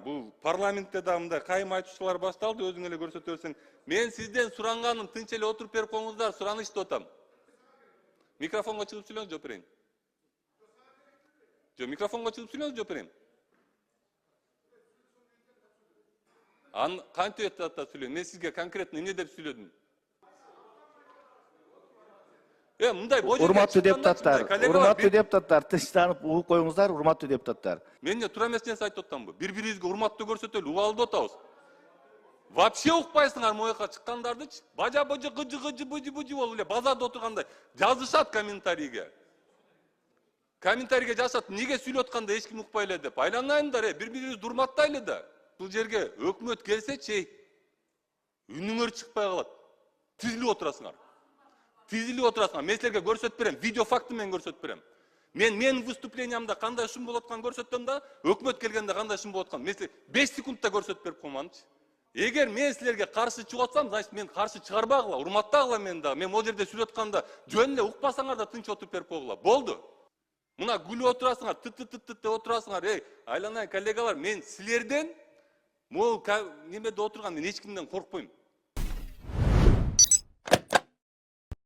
Бул парламентте да мындай кайым айтуучулар башталды, өзүң эле көрсөтө берсең. Мен сизден суранганым тынч эле отуруп берип коюңуздар, суранышты атам. Микрофонго чыгып сүйлөңүз, жооп берейин. Микрофонго чыгып сүйлөңүз, жооп берейин. Кантип сүйлөйм? Мен сизге конкретно эмне деп сүйлөдүм? Урматтуу депутаттар, тынчтанып угуп коюңуздар, урматтуу депутаттар. Мен эмне туура эмес нерсе айтып атамбы? Бири-бирибизге урматтуу көрсөтөлү, уга алып атабыз. Вообще укпайсыңар мояка чыккандардычы? Бажа-бажы, гыжы-гыжы, быжы-быжы болуп эле базарда отургандай жазышат комментарийге. Комментарийге жазышат, эмнеге сүйлөп атканда эч ким укпай эле деп. Айланайындар, бири-бирибизди урматтайлы да. Бул жерге өкмөт келсечи, үнүңөр чыкпай калат. Тизилип отурасыңар. Мен силерге көрсөтүп берем, видео факты менен көрсөтүп берем. Мен выступлениямда кандай шум болуп атканын көрсөттүм да, өкмөт келгенде кандай шум болуп атканын. Мен силерге 5 секундта көрсөтүп берип койманчы. Эгер мен силерге каршы чыгып атсам, значит мен каршы чыгарбагыла, урматтагыла мени да. Мен могу жерде сүйлөп атканда жөн эле укпасаңар да тынч отуруп берип койгула. Болду. Мына күлүп отурасыңар, тыт деп отурасыңар. Айланайын коллегалар, мен силерден могу немеде отурган мен эч кимден коркпойм.